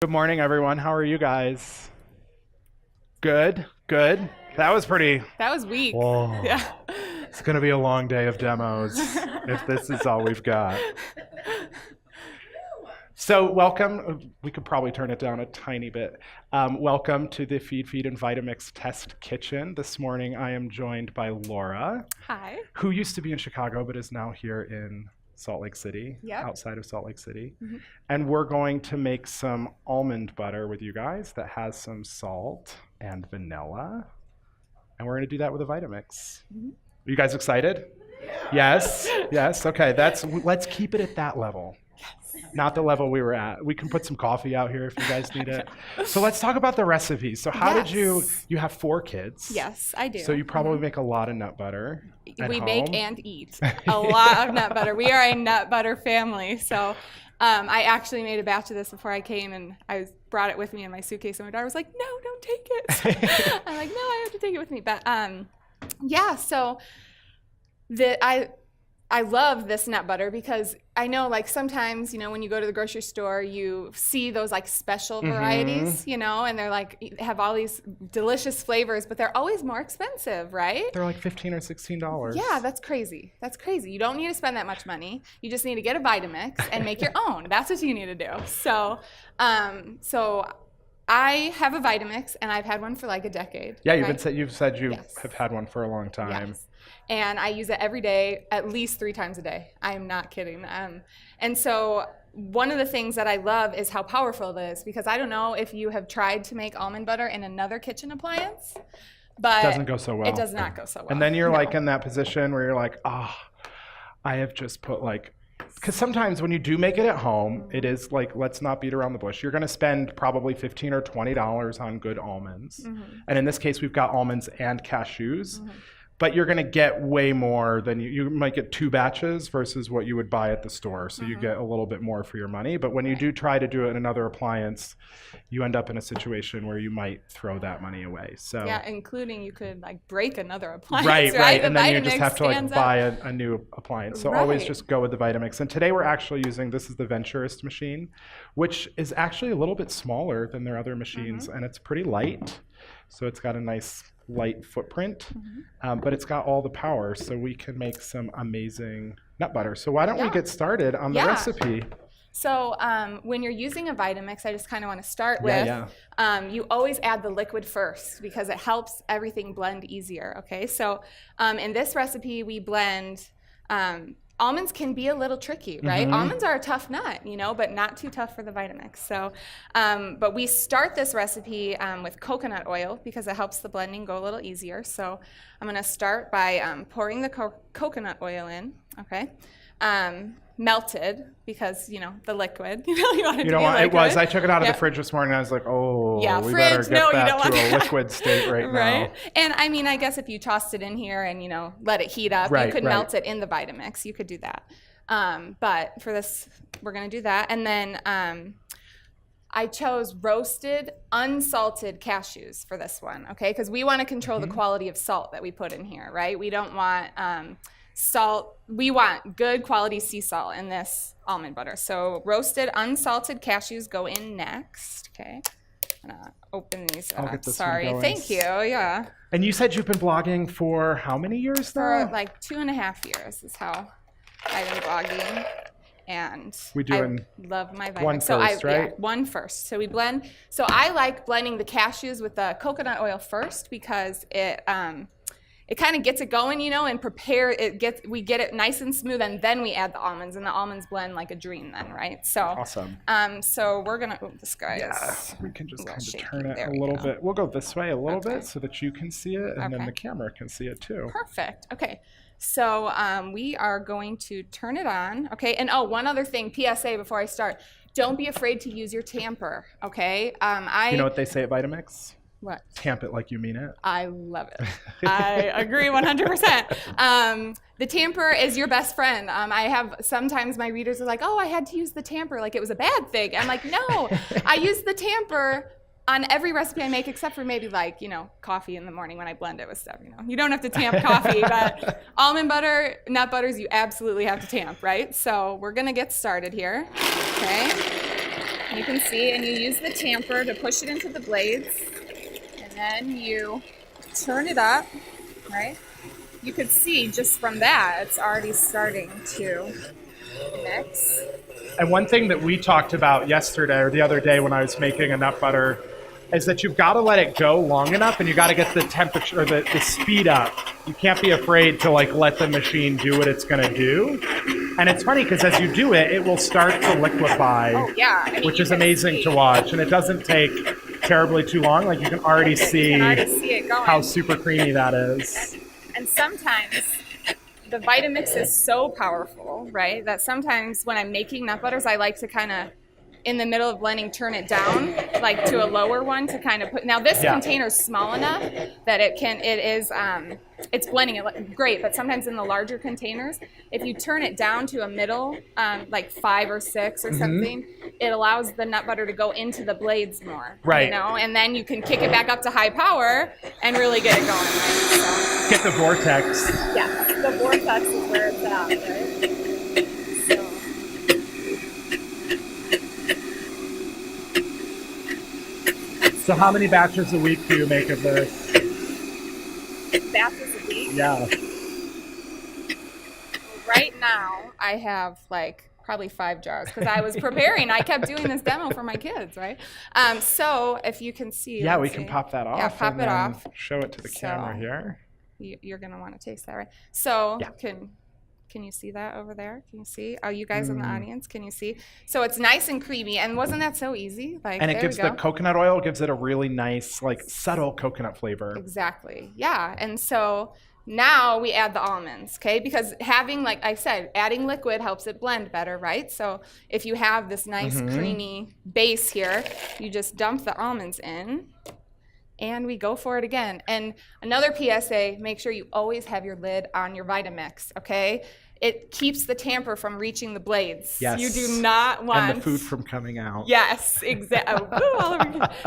Good morning, everyone. How are you guys? Good, good. That was pretty. That was weak. Whoa. Yeah. It's going to be a long day of demos if this is all we've got. So welcome. We could probably turn it down a tiny bit. Welcome to the FeedFeed and Vitamix test kitchen. This morning I am joined by Laura, Hi. who used to be in Chicago but is now here in Salt Lake City, outside of Salt Lake City. Mm-hmm. And we're going to make some almond butter with you guys that has some salt and vanilla. And we're going to do that with a Vitamix. Mm-hmm. Are you guys excited? Yeah. Yes? Yes? Okay, let's keep it at that level. Yes. Not the level we were at. We can put some coffee out here if you guys need it. So let's talk about the recipes. So how did you have 4 kids? Yes, I do. So you probably make a lot of nut butter. We make and eat a lot of nut butter. We are a nut butter family. So I actually made a batch of this before I came, and I brought it with me in my suitcase, and my daughter was like, no, don't take it. I'm like, no, I have to take it with me. But yeah, so I love this nut butter because I know, like, sometimes, when you go to the grocery store, you see those like special varieties, and they're like have all these delicious flavors, but they're always more expensive, right? They're like $15 or $16. Yeah, that's crazy. That's crazy. You don't need to spend that much money. You just need to get a Vitamix and make your own. That's what you need to do. So, I have a Vitamix, and I've had one for like a decade. Yeah, you've said you have had one for a long time. Yes. And I use it every day, at least 3 times a day. I am not kidding. And so one of the things that I love is how powerful it is, because I don't know if you have tried to make almond butter in another kitchen appliance, but it doesn't go so well. It does not go so well. And then you're like in that position where you're like, I have just put because sometimes when you do make it at home, it is like, let's not beat around the bush. You're going to spend probably $15 or $20 on good almonds. Mm-hmm. And in this case, we've got almonds and cashews. Mm-hmm. But you're going to get way more than you might get 2 batches versus what you would buy at the store. So you get a little bit more for your money. But when you do try to do it in another appliance, you end up in a situation where you might throw that money away. So yeah, including you could break another appliance. Right. And then you just have to buy a new appliance. So always just go with the Vitamix. And today we're actually using, this is the Venturist machine, which is actually a little bit smaller than their other machines. And it's pretty light. So it's got a nice light footprint, but it's got all the power, so we can make some amazing nut butter. So why don't we get started on the recipe? So when you're using a Vitamix, I just kind of want to start with, you always add the liquid first because it helps everything blend easier, okay? So in this recipe, we blend, almonds can be a little tricky, right? Almonds are a tough nut, but not too tough for the Vitamix. So, but we start this recipe with coconut oil because it helps the blending go a little easier. So I'm going to start by pouring the coconut oil in, okay? Melted because, the liquid. You want it to be liquid. It was. I took it out of the fridge this morning and I was like, we better get that to a liquid state right now. And I mean, I guess if you tossed it in here and, let it heat up, you could melt it in the Vitamix. You could do that. But for this, we're going to do that. And then I chose roasted, unsalted cashews for this one, okay? Because we want to control the quality of salt that we put in here, right? We don't want salt. We want good quality sea salt in this almond butter. So roasted, unsalted cashews go in next, okay? I'm going to open these up. I'll get this Sorry. one going. Thank you, yeah. And you said you've been blogging for how many years now? For like 2.5 years is how I've been blogging. And I love my Vitamix. One first, right? Yeah, one first. So we blend. So I like blending the cashews with the coconut oil first because it kind of gets it going, and we get it nice and smooth, and then we add the almonds, and the almonds blend like a dream then, right? So awesome. So we're gonna this guy we can just kind of turn it a little bit. We'll go this way a little bit so that you can see it, and then the camera can see it too. Perfect. Okay. So we are going to turn it on, okay? And one other thing, PSA before I start, don't be afraid to use your tamper, okay? You know what they say at Vitamix? What? Tamp it like you mean it. I love it. I agree 100%. The tamper is your best friend. I have sometimes my readers are like, I had to use the tamper like it was a bad thing. I'm like, no, I use the tamper on every recipe I make except for maybe coffee in the morning when I blend it with stuff, You don't have to tamp coffee, but almond butter, nut butters, you absolutely have to tamp, right? So we're gonna get started here, okay? you can see, and you use the tamper to push it into the blades, and then you turn it up, right? You could see just from that, it's already starting to mix. And one thing that we talked about yesterday or the other day when I was making a nut butter is that you've got to let it go long enough, and you got to get the temperature or the speed up. You can't be afraid to like let the machine do what it's going to do. And it's funny because as you do it, it will start to liquefy, which is amazing to watch. And it doesn't take terribly too long. Like you can already see it going. How super creamy that is. And sometimes the Vitamix is so powerful, right, that sometimes when I'm making nut butters, I like to kind of, in the middle of blending, turn it down, like to a lower one to kind of put. Now this container is small enough that it's blending it great, but sometimes in the larger containers, if you turn it down to a middle, like 5 or 6 or something, it allows the nut butter to go into the blades more, right? You know, and then you can kick it back up to high power and really get it going. Right? So, get the vortex. Yeah, the vortex is where it's at, right? So how many batches a week do you make of this? Batches a week? Yeah. Right now, I have like probably 5 jars because I was preparing. I kept doing this demo for my kids, right? So if you can see. Yeah, we can pop that off. Yeah, pop it off. Show it to the camera here. You're going to want to taste that, right? So Can you see that over there? Can you see? Oh, you guys in the audience, can you see? So it's nice and creamy, and wasn't that so easy? Like, and it gives the coconut oil, gives it a really nice, like subtle coconut flavor. Exactly, yeah. And so now we add the almonds, okay? Because having, like I said, adding liquid helps it blend better, right? So if you have this nice creamy base here, you just dump the almonds in. And we go for it again. And another PSA, make sure you always have your lid on your Vitamix, okay? It keeps the tamper from reaching the blades. Yes. You do not want... And the food from coming out. Yes, exactly.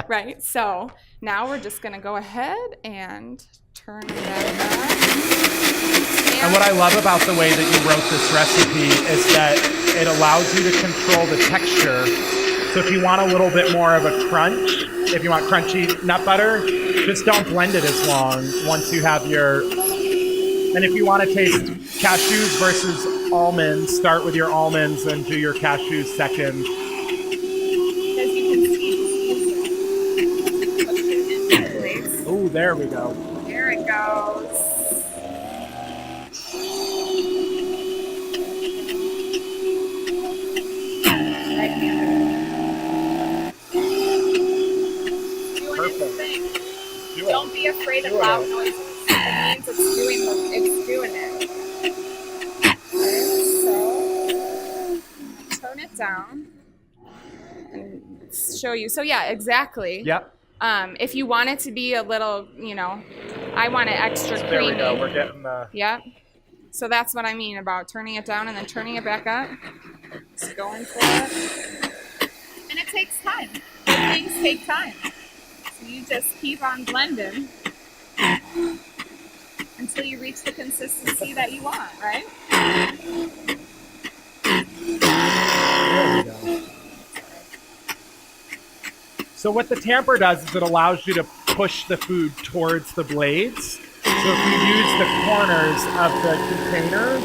Right, so now we're just gonna go ahead and turn that up. And what I love about the way that you wrote this recipe is that it allows you to control the texture. So if you want a little bit more of a crunch, if you want crunchy nut butter, just don't blend it as long once you have your... And if you want to taste cashews versus almonds, start with your almonds and do your cashews second. As you can see, oh, there we go. There it goes. Don't be afraid of loud noises. It means it's doing it. Okay, so turn it down and show you. So yeah, exactly. Yep. If you want it to be a little, I want it extra creamy. There we go. We're getting the... Yep. So that's what I mean about turning it down and then turning it back up. Just going for it. And it takes time. Things take time. So you just keep on blending until you reach the consistency that you want, right? There we go. So what the tamper does is it allows you to push the food towards the blades. So if you use the corners of the container,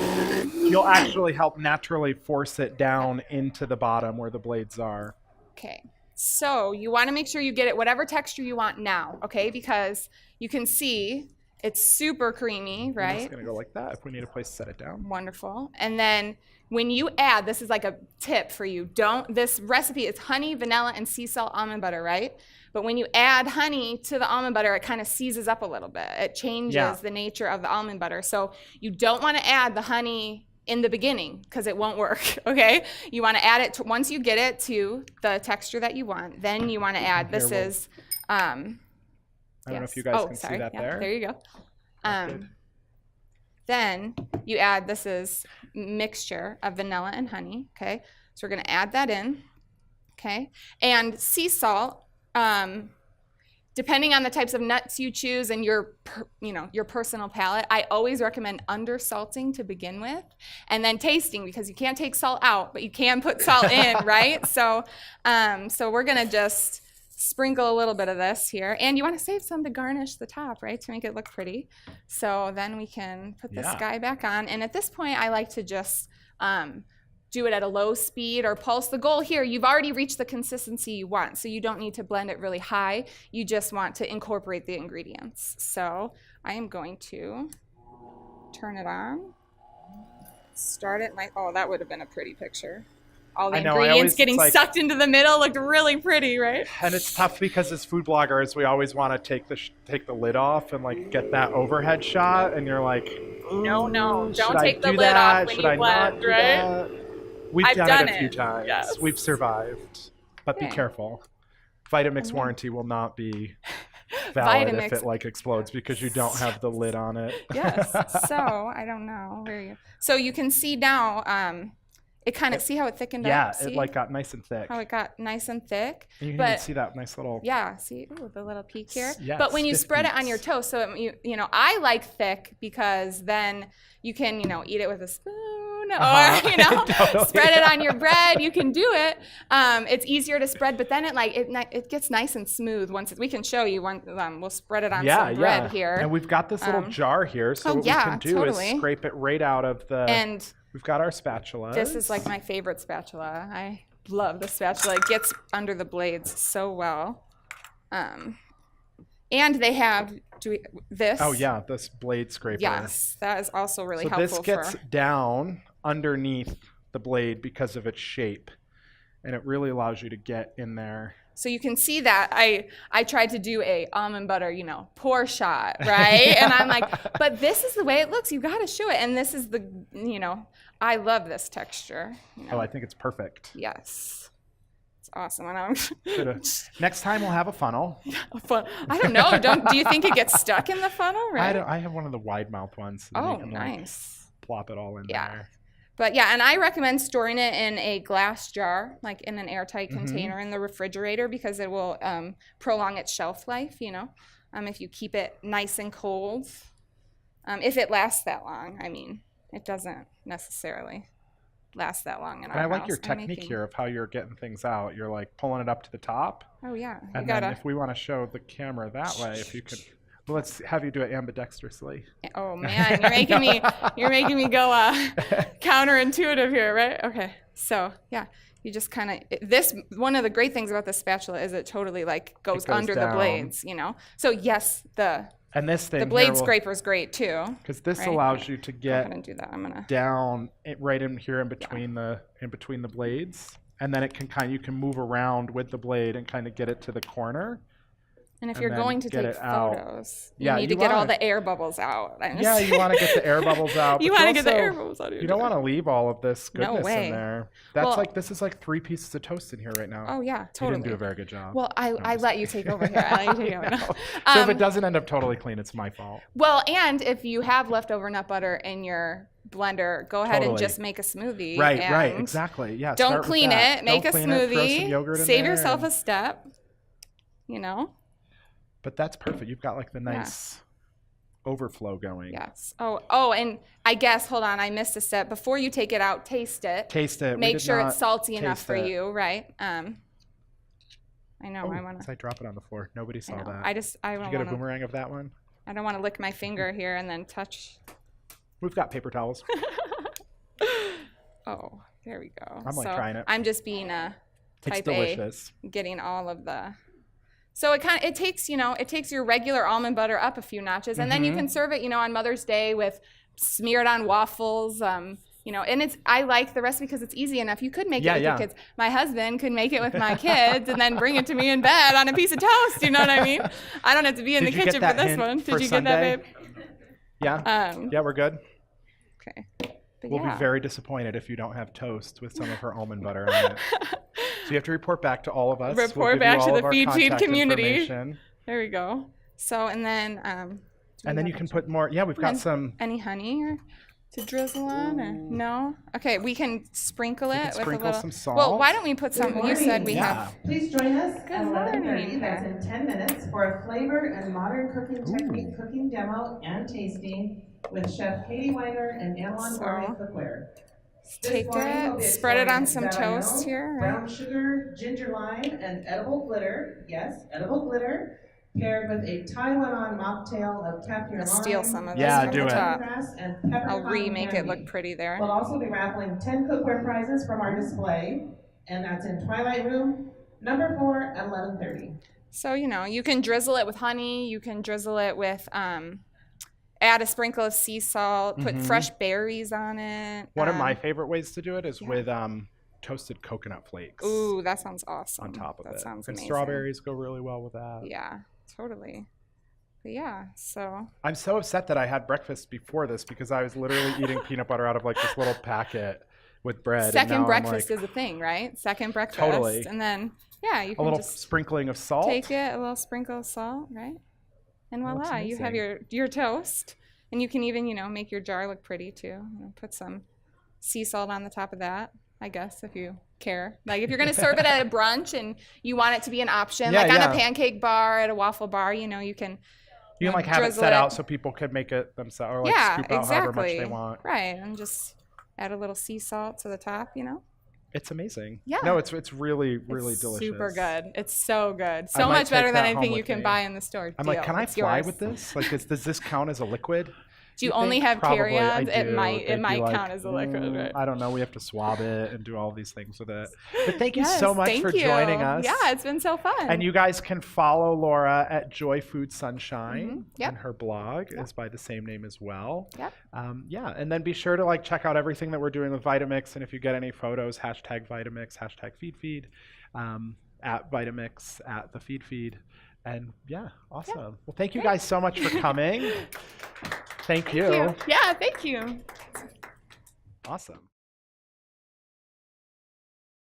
you'll actually help naturally force it down into the bottom where the blades are. Okay. So you want to make sure you get it whatever texture you want now, okay? Because you can see it's super creamy, right? I'm just going to go like that if we need a place to set it down. Wonderful. And then when you add, this is like a tip for you. This recipe is honey, vanilla, and sea salt almond butter, right? But when you add honey to the almond butter, it kind of seizes up a little bit. It changes the nature of the almond butter. So you don't want to add the honey in the beginning because it won't work, okay? You want to add it once you get it to the texture that you want, then you want to add, I don't know if you guys can see that there. There you go. Then you add, this is mixture of vanilla and honey, okay? So we're gonna add that in, okay? And sea salt, depending on the types of nuts you choose and your personal palate, I always recommend under-salting to begin with, and then tasting, because you can't take salt out, but you can put salt in, right? So we're gonna just sprinkle a little bit of this here, and you want to save some to garnish the top, right, to make it look pretty. So then we can put this guy back on, and at this point, I like to just do it at a low speed or pulse. The goal here, you've already reached the consistency you want, so you don't need to blend it really high. You just want to incorporate the ingredients. So I am going to turn it on, start it. Oh, that would have been a pretty picture. All the ingredients getting sucked into the middle looked really pretty, right? And it's tough because as food bloggers, we always want to take the lid off and like get that overhead shot, and you're like, no, don't take the lid off when you blend, right? We've done it a few times. Yes. We've survived. But be careful. Vitamix warranty will not be valid if it like explodes because you don't have the lid on it. Yes. So I don't know where you. So you can see now. It kind of, see how it thickened up? Yeah, see? it like got nice and thick. How it got nice and thick. And you can even see that nice little. Yeah, see, ooh, the little peak here. Yeah, but when you spread it on your toast, so I like thick because then you can, eat it with a spoon or, totally. Spread it on your bread. You can do it. It's easier to spread, but then it gets nice and smooth once we can show you. We'll spread it on some bread here. And we've got this little jar here, so what we can do is scrape it right out of the. We've got our spatula. This is like my favorite spatula. I love the spatula. It gets under the blades so well. And they have this. Oh yeah, this blade scraper. Yes, that is also really helpful. So this gets down underneath the blade because of its shape, and it really allows you to get in there. So you can see that I tried to do a almond butter, pour shot, right? And I'm like, but this is the way it looks. You got to show it. And this is the, I love this texture. Oh, I think it's perfect. Yes. It's awesome. And Next time we'll have a funnel. I don't know. Do you think it gets stuck in the funnel? Right? I have one of the wide mouth ones. So oh, nice. Plop it all in there. But yeah, and I recommend storing it in a glass jar, like in an airtight container in the refrigerator, because it will prolong its shelf life, if you keep it nice and cold. If it lasts that long, it doesn't necessarily last that long in our house. I like your technique here of how you're getting things out. You're like pulling it up to the top. Oh, yeah. And then if we want to show the camera that way, if you could. Well, let's have you do it ambidextrously. Oh man, you're making me go counterintuitive here, right? Okay, so yeah, you just kind of one of the great things about the spatula is it totally goes under the blades, So yes, the blade scraper is great too. Because this allows you to get do that. I'm gonna down right in here in between the blades, and then you can move around with the blade and kind of get it to the corner. And if you're going to take photos, you need to get all the air bubbles out. Yeah, you want to get the air bubbles out. You want to get the air bubbles out. You don't want to leave all of this goodness in there. That's this is like 3 pieces of toast in here right now. Oh yeah, totally. You didn't do a very good job. Well, I let you take over here. So if it doesn't end up totally clean, it's my fault. Well, and if you have leftover nut butter in your blender, go ahead and just make a smoothie. Right, exactly. Yeah. Don't clean it. Make a smoothie. Save yourself a step. But that's perfect. You've got the nice overflow going. Yes. Oh, and I guess, hold on, I missed a step. Before you take it out, taste it. Taste it. Make sure it's salty enough for you, right? I know. I drop it on the floor. Nobody saw that. I Did you get a boomerang of that one? I don't want to lick my finger here and then touch. We've got paper towels. Oh, there we go. I'm trying it. I'm just being type A, getting all of the. So it takes your regular almond butter up a few notches, and then you can serve it, on Mother's Day with smeared on waffles, and I like the recipe because it's easy enough. You could make it with your kids. My husband could make it with my kids and then bring it to me in bed on a piece of toast. You know what I mean? I don't have to be in the kitchen for this one. Did you get that, babe? Yeah. Yeah, we're good. Okay. We'll be very disappointed if you don't have toast with some of her almond butter on it. So you have to report back to all of us. Report back to the FeedFeed community. There we go. So, and then... and then you can put more... Yeah, we've got some... Any honey? to drizzle on, or no? Okay, we can sprinkle it with sprinkle a little. some salt. Well, why don't we put some? You said we Yeah. have. Please join us Good at 11:30. morning. That's in 10 minutes for a flavor and modern cooking technique cooking demo and tasting with Chef Katie Weiner and Analon Gourmet Cookware. Take it, spread it on some toast here. Right? Brown sugar, ginger lime, and edible glitter. Yes, edible glitter. Paired with a Taiwan mocktail of kaffir lime. Steal some of this Yeah, from do the it. top. And pepper I'll cotton remake it candy. look pretty there. We'll also be raffling 10 cookware prizes from our display, and that's in Twilight Room, number 4 at 11:30. So, you know, you can drizzle it with honey. You can drizzle it with, add a sprinkle of sea salt, put fresh berries on it. One of my favorite ways to do it is with toasted coconut flakes. Ooh, that sounds awesome. On top of it. That sounds and amazing. strawberries go really well with that. Yeah, totally. But yeah, so. I'm so upset that I had breakfast before this because I was literally eating peanut butter out of like this little packet with bread. Second breakfast is a thing, right? Second breakfast. Totally. And then, yeah, you a can little just sprinkling of salt. take it, a little sprinkle of salt, right? And voila, you have your toast. And you can even, you know, make your jar look pretty too. You know, put some sea salt on the top of that, I guess, if you care. Like if you're going to serve it at a brunch and you want it to be an option, like on a pancake bar, at a waffle bar, you know, you can like have it set out so people could make it themselves or like scoop out however much they want. Right, and just add a little sea salt to the top, you know. It's amazing. Yeah. No, it's really delicious. Super good. It's so good. So much better than anything you can buy in the store. I'm like, can I fly with this? Like, does this count as a liquid? Do you only have carry-ons? It might like, count as a liquid, right? I don't know. We have to swab it and do all these things with it. But thank you so much for joining us. Yeah, it's been so fun. And you guys can follow Laura at Joy Food Sunshine. And her blog is by the same name as well. And then be sure to like check out everything that we're doing with Vitamix. And if you get any photos, hashtag Vitamix, hashtag FeedFeed, at Vitamix, at the FeedFeed. And yeah, awesome. Well, thank you guys so much for coming. Thank you. Yeah, thank you. Awesome.